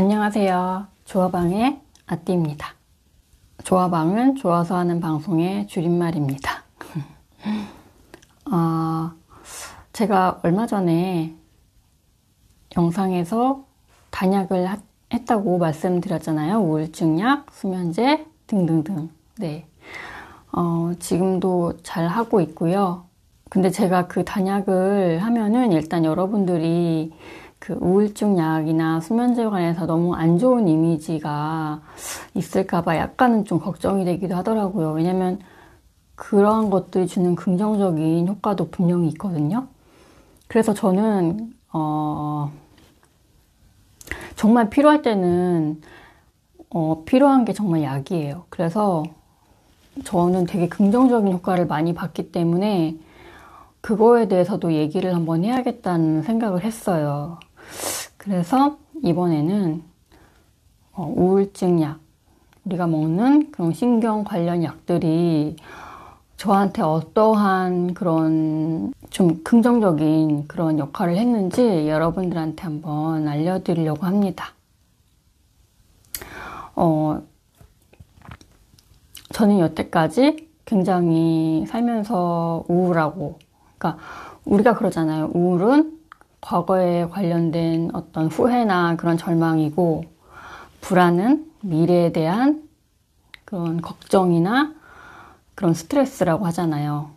안녕하세요. 조화방의 아띠입니다. 조화방은 좋아서 하는 방송의 줄임말입니다. 제가 얼마 전에 영상에서 단약을 했다고 말씀드렸잖아요. 우울증약, 수면제 등등등. 네. 지금도 잘 하고 있고요. 근데 제가 그 단약을 하면은 일단 여러분들이 그 우울증 약이나 수면제에 관해서 너무 안 좋은 이미지가 있을까봐 약간은 좀 걱정이 되기도 하더라고요. 왜냐면 그러한 것들이 주는 긍정적인 효과도 분명히 있거든요. 그래서 저는 정말 필요할 때는 필요한 게 정말 약이에요. 그래서 저는 되게 긍정적인 효과를 많이 받기 때문에 그거에 대해서도 얘기를 한번 해야겠다는 생각을 했어요. 그래서 이번에는 우울증 약, 우리가 먹는 그런 신경 관련 약들이 저한테 어떠한 그런 좀 긍정적인 그런 역할을 했는지 여러분들한테 한번 알려드리려고 합니다. 저는 여태까지 굉장히 살면서 우울하고, 그러니까 우리가 그러잖아요. 우울은 과거에 관련된 어떤 후회나 그런 절망이고, 불안은 미래에 대한 그런 걱정이나 그런 스트레스라고 하잖아요.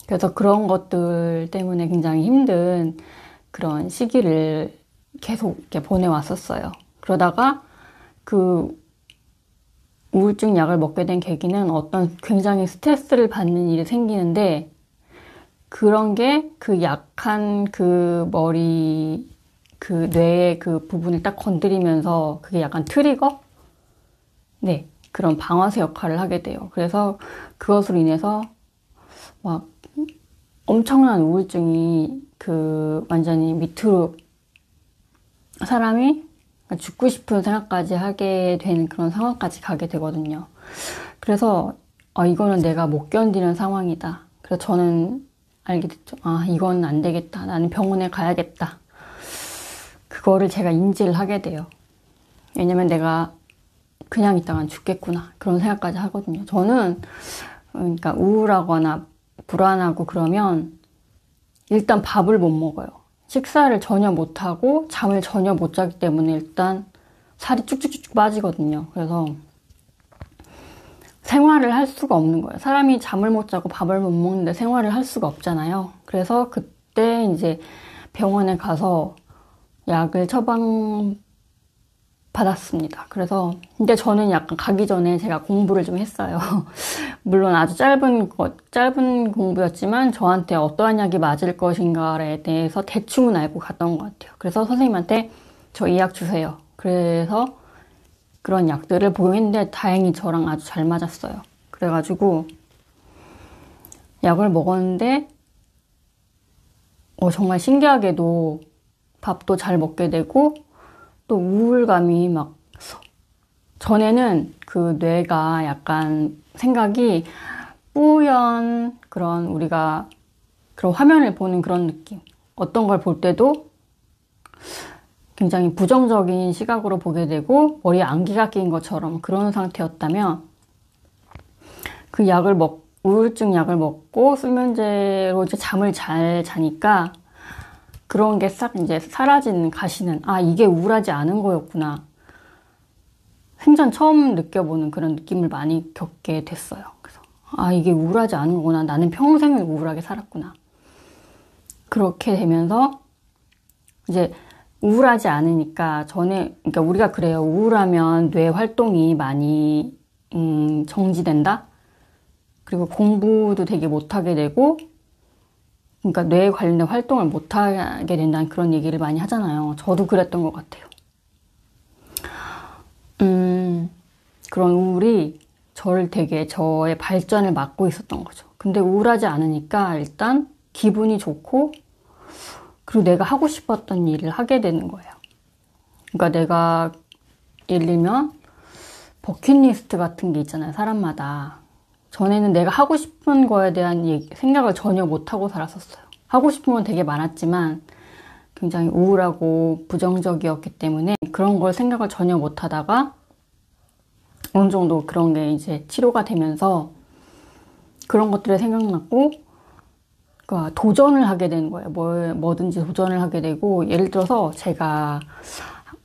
그래서 그런 것들 때문에 굉장히 힘든 그런 시기를 계속 이렇게 보내왔었어요. 그러다가 그 우울증 약을 먹게 된 계기는 어떤 굉장히 스트레스를 받는 일이 생기는데, 그런 게 그 약한 그 머리, 그 뇌의 그 부분을 딱 건드리면서 그게 약간 트리거? 네. 그런 방아쇠 역할을 하게 돼요. 그래서 그것으로 인해서 막 엄청난 우울증이 그 완전히 밑으로 사람이 죽고 싶은 생각까지 하게 되는 그런 상황까지 가게 되거든요. 그래서 이거는 내가 못 견디는 상황이다. 그래서 저는 알게 됐죠. 이건 안 되겠다. 나는 병원에 가야겠다. 그거를 제가 인지를 하게 돼요. 왜냐면 내가 그냥 있다간 죽겠구나. 그런 생각까지 하거든요. 저는 그러니까 우울하거나 불안하고 그러면 일단 밥을 못 먹어요. 식사를 전혀 못하고 잠을 전혀 못 자기 때문에 일단 살이 쭉쭉쭉 빠지거든요. 그래서 생활을 할 수가 없는 거예요. 사람이 잠을 못 자고 밥을 못 먹는데 생활을 할 수가 없잖아요. 그래서 그때 이제 병원에 가서 약을 처방받았습니다. 그래서 근데 저는 약간 가기 전에 제가 공부를 좀 했어요. 물론 아주 짧은 공부였지만 저한테 어떠한 약이 맞을 것인가에 대해서 대충은 알고 갔던 것 같아요. 그래서 선생님한테 저 이 약 주세요. 그래서 그런 약들을 복용했는데 다행히 저랑 아주 잘 맞았어요. 그래가지고 약을 먹었는데 정말 신기하게도 밥도 잘 먹게 되고 또 우울감이 막 전에는 그 뇌가 약간 생각이 뿌연 그런 우리가 그런 화면을 보는 그런 느낌. 어떤 걸 볼 때도 굉장히 부정적인 시각으로 보게 되고 머리에 안개가 낀 것처럼 그런 상태였다면 그 우울증 약을 먹고 수면제로 이제 잠을 잘 자니까 그런 게 싹 이제 사라지는 가시는 이게 우울하지 않은 거였구나. 생전 처음 느껴보는 그런 느낌을 많이 겪게 됐어요. 그래서 이게 우울하지 않은 거구나. 나는 평생을 우울하게 살았구나. 그렇게 되면서 이제 우울하지 않으니까 그러니까 우리가 그래요. 우울하면 뇌 활동이 많이 정지된다. 그리고 공부도 되게 못하게 되고, 그러니까 뇌에 관련된 활동을 못하게 된다는 그런 얘기를 많이 하잖아요. 저도 그랬던 것 같아요. 그런 우울이 저의 발전을 막고 있었던 거죠. 근데 우울하지 않으니까 일단 기분이 좋고, 그리고 내가 하고 싶었던 일을 하게 되는 거예요. 그러니까 내가 예를 들면 버킷리스트 같은 게 있잖아요. 사람마다. 전에는 내가 하고 싶은 거에 대한 생각을 전혀 못하고 살았었어요. 하고 싶은 건 되게 많았지만 굉장히 우울하고 부정적이었기 때문에 그런 걸 생각을 전혀 못 하다가 어느 정도 그런 게 이제 치료가 되면서 그런 것들이 생각났고, 그러니까 도전을 하게 되는 거예요. 뭐든지 도전을 하게 되고, 예를 들어서 제가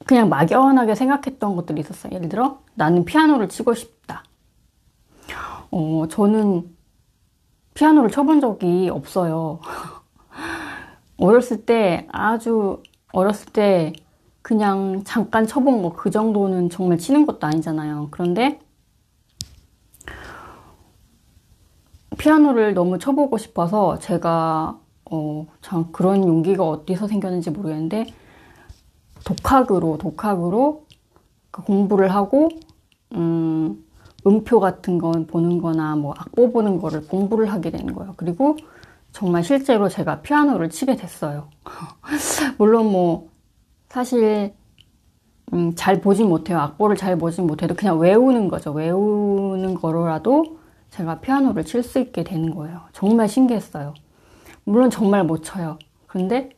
그냥 막연하게 생각했던 것들이 있었어요. 예를 들어, 나는 피아노를 치고 싶다. 저는 피아노를 쳐본 적이 없어요. 아주 어렸을 때 그냥 잠깐 쳐본 거, 그 정도는 정말 치는 것도 아니잖아요. 그런데 피아노를 너무 쳐보고 싶어서 제가, 참 그런 용기가 어디서 생겼는지 모르겠는데, 독학으로 공부를 하고, 음표 같은 건 보는 거나 뭐 악보 보는 거를 공부를 하게 되는 거예요. 그리고 정말 실제로 제가 피아노를 치게 됐어요. 물론 뭐 사실 잘 보진 못해요. 악보를 잘 보진 못해도 그냥 외우는 거죠. 외우는 거로라도 제가 피아노를 칠 수 있게 되는 거예요. 정말 신기했어요. 물론 정말 못 쳐요. 근데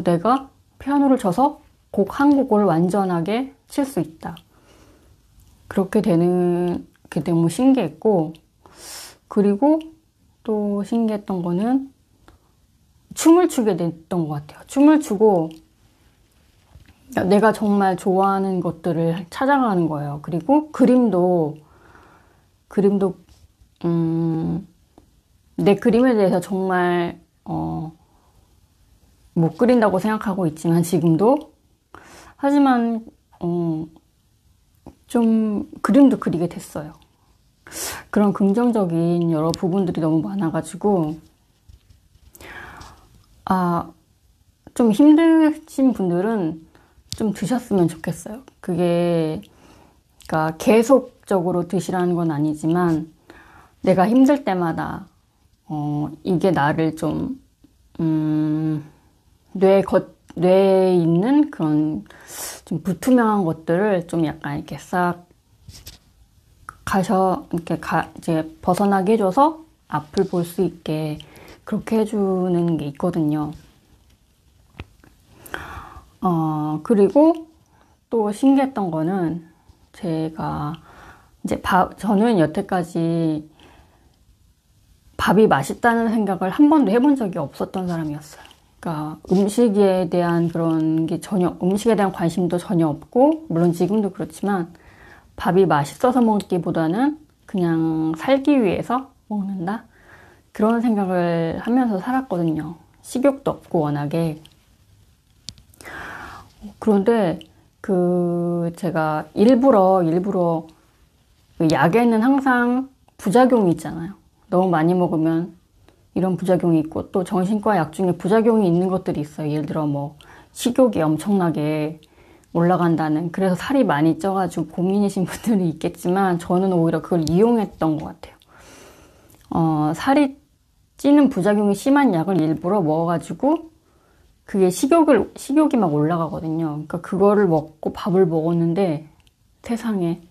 내가 피아노를 쳐서 곡 한 곡을 완전하게 칠 수 있다. 그렇게 되는 게 너무 신기했고, 그리고 또 신기했던 거는 춤을 추게 됐던 것 같아요. 춤을 추고 내가 정말 좋아하는 것들을 찾아가는 거예요. 그리고 그림도 내 그림에 대해서 정말 못 그린다고 생각하고 있지만 지금도, 하지만 좀 그림도 그리게 됐어요. 그런 긍정적인 여러 부분들이 너무 많아가지고, 좀 힘드신 분들은 좀 드셨으면 좋겠어요. 그러니까 계속적으로 드시라는 건 아니지만, 내가 힘들 때마다, 이게 나를 좀, 뇌에 있는 그런 좀 불투명한 것들을 좀 약간 이렇게 싹 이제 벗어나게 해줘서 앞을 볼 수 있게 그렇게 해주는 게 있거든요. 그리고 또 신기했던 거는 저는 여태까지 밥이 맛있다는 생각을 한 번도 해본 적이 없었던 사람이었어요. 그러니까 음식에 대한 관심도 전혀 없고, 물론 지금도 그렇지만 밥이 맛있어서 먹기보다는 그냥 살기 위해서 먹는다? 그런 생각을 하면서 살았거든요. 식욕도 없고 워낙에. 그런데 제가 일부러 약에는 항상 부작용이 있잖아요. 너무 많이 먹으면 이런 부작용이 있고, 또 정신과 약 중에 부작용이 있는 것들이 있어요. 예를 들어 뭐 식욕이 엄청나게 올라간다는, 그래서 살이 많이 쪄가지고 고민이신 분들이 있겠지만 저는 오히려 그걸 이용했던 것 같아요. 살이 찌는 부작용이 심한 약을 일부러 먹어가지고 그게 식욕이 막 올라가거든요. 그러니까 그거를 먹고 밥을 먹었는데, 세상에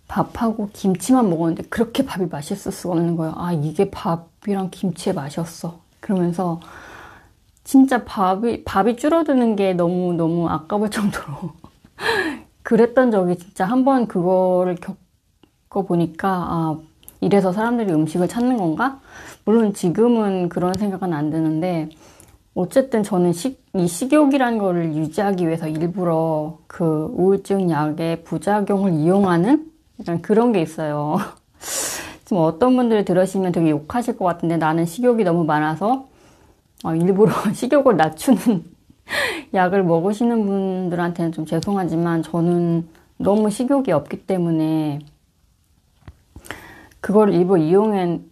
밥하고 김치만 먹었는데 그렇게 밥이 맛있을 수가 없는 거예요. 이게 밥이랑 김치의 맛이었어. 그러면서 진짜 밥이 줄어드는 게 너무 아까울 정도로 그랬던 적이 진짜 한 번, 그거를 겪어보니까 이래서 사람들이 음식을 찾는 건가? 물론 지금은 그런 생각은 안 드는데, 어쨌든 저는 이 식욕이라는 거를 유지하기 위해서 일부러 그 우울증 약의 부작용을 이용하는 약간 그런 게 있어요. 지금 어떤 분들이 들으시면 되게 욕하실 것 같은데, 나는 식욕이 너무 많아서 일부러 식욕을 낮추는 약을 먹으시는 분들한테는 좀 죄송하지만, 저는 너무 식욕이 없기 때문에 그걸 일부러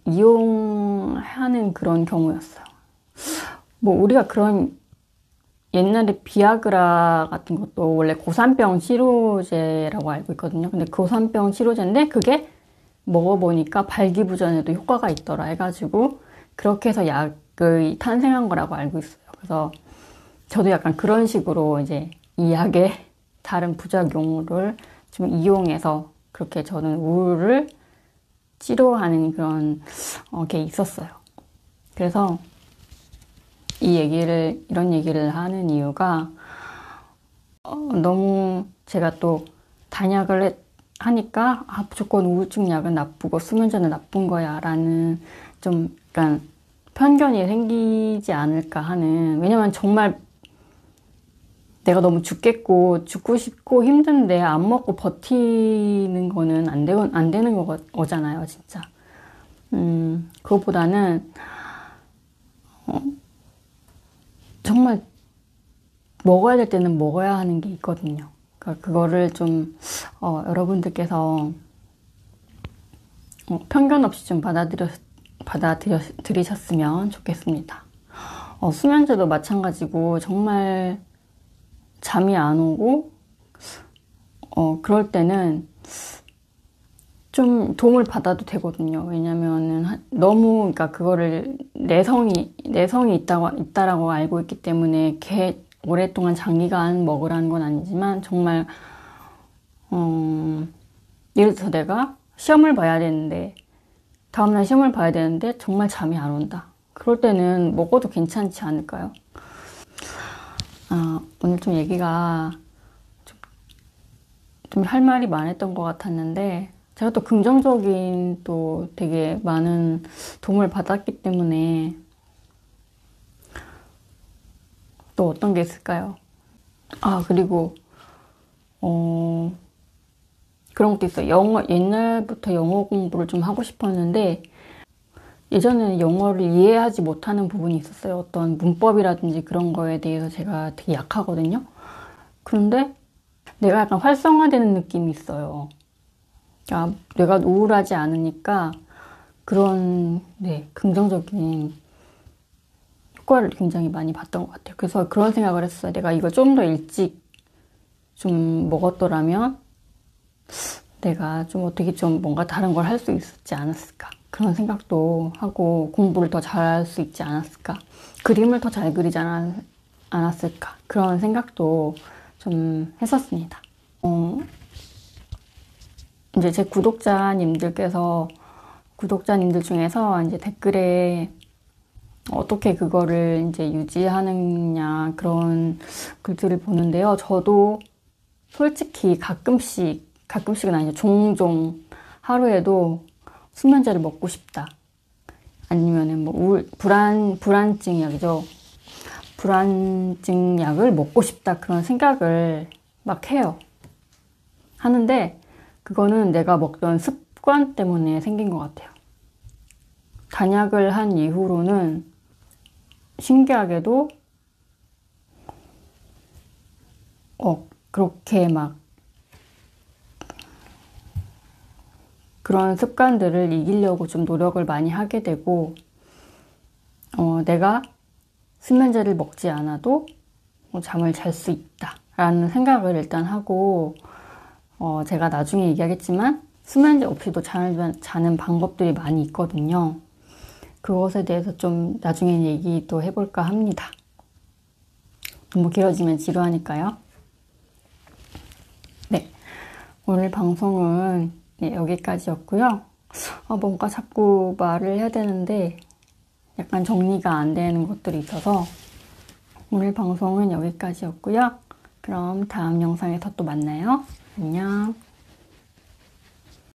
이용하는 그런 경우였어요. 뭐 우리가 그런, 옛날에 비아그라 같은 것도 원래 고산병 치료제라고 알고 있거든요. 근데 고산병 치료제인데 그게 먹어보니까 발기부전에도 효과가 있더라 해가지고 그렇게 해서 약을 탄생한 거라고 알고 있어요. 그래서 저도 약간 그런 식으로 이제 이 약의 다른 부작용을 좀 이용해서 그렇게 저는 우울을 치료하는 그런 게 있었어요. 그래서 이런 얘기를 하는 이유가, 너무 제가 또 단약을 하니까, 무조건 우울증 약은 나쁘고 수면제는 나쁜 거야 라는 좀 약간 편견이 생기지 않을까 하는, 왜냐면 정말 내가 너무 죽고 싶고 힘든데 안 먹고 버티는 거는 안 되는 거잖아요, 진짜. 그것보다는, 정말 먹어야 될 때는 먹어야 하는 게 있거든요. 그러니까 그거를 좀, 여러분들께서 편견 없이 좀 받아들이셨으면 좋겠습니다. 수면제도 마찬가지고, 정말 잠이 안 오고, 그럴 때는 좀 도움을 받아도 되거든요. 왜냐면은 그러니까 그거를 내성이 있다라고 알고 있기 때문에 오랫동안 장기간 먹으라는 건 아니지만, 정말, 예를 들어서 내가 다음날 시험을 봐야 되는데 정말 잠이 안 온다. 그럴 때는 먹어도 괜찮지 않을까요? 오늘 좀 얘기가 좀 할 말이 많았던 것 같았는데, 제가 또 긍정적인 또 되게 많은 도움을 받았기 때문에 또 어떤 게 있을까요? 그리고, 그런 것도 있어요. 옛날부터 영어 공부를 좀 하고 싶었는데, 예전에는 영어를 이해하지 못하는 부분이 있었어요. 어떤 문법이라든지 그런 거에 대해서 제가 되게 약하거든요. 그런데 내가 약간 활성화되는 느낌이 있어요. 내가 우울하지 않으니까 그런, 긍정적인 효과를 굉장히 많이 봤던 것 같아요. 그래서 그런 생각을 했어요. 내가 이걸 좀 더 일찍 좀 먹었더라면 내가 좀 어떻게 좀 뭔가 다른 걸 할 수 있었지 않았을까. 그런 생각도 하고, 공부를 더 잘할 수 있지 않았을까. 그림을 더 잘 그리지 않았을까. 그런 생각도 좀 했었습니다. 이제 제 구독자님들 중에서 이제 댓글에 어떻게 그거를 이제 유지하느냐, 그런 글들을 보는데요. 저도 솔직히 가끔씩은 아니죠. 종종 하루에도 수면제를 먹고 싶다. 아니면은 뭐 불안증 약이죠. 불안증 약을 먹고 싶다. 그런 생각을 막 해요. 하는데 그거는 내가 먹던 습관 때문에 생긴 것 같아요. 단약을 한 이후로는 신기하게도 그렇게 막 그런 습관들을 이기려고 좀 노력을 많이 하게 되고, 내가 수면제를 먹지 않아도 잠을 잘 수 있다 라는 생각을 일단 하고, 제가 나중에 얘기하겠지만 수면제 없이도 잠을 자는 방법들이 많이 있거든요. 그것에 대해서 좀 나중에 얘기도 해볼까 합니다. 너무 길어지면 지루하니까요. 네, 오늘 방송은 여기까지였고요. 뭔가 자꾸 말을 해야 되는데 약간 정리가 안 되는 것들이 있어서 오늘 방송은 여기까지였고요. 그럼 다음 영상에서 또 만나요. 안녕.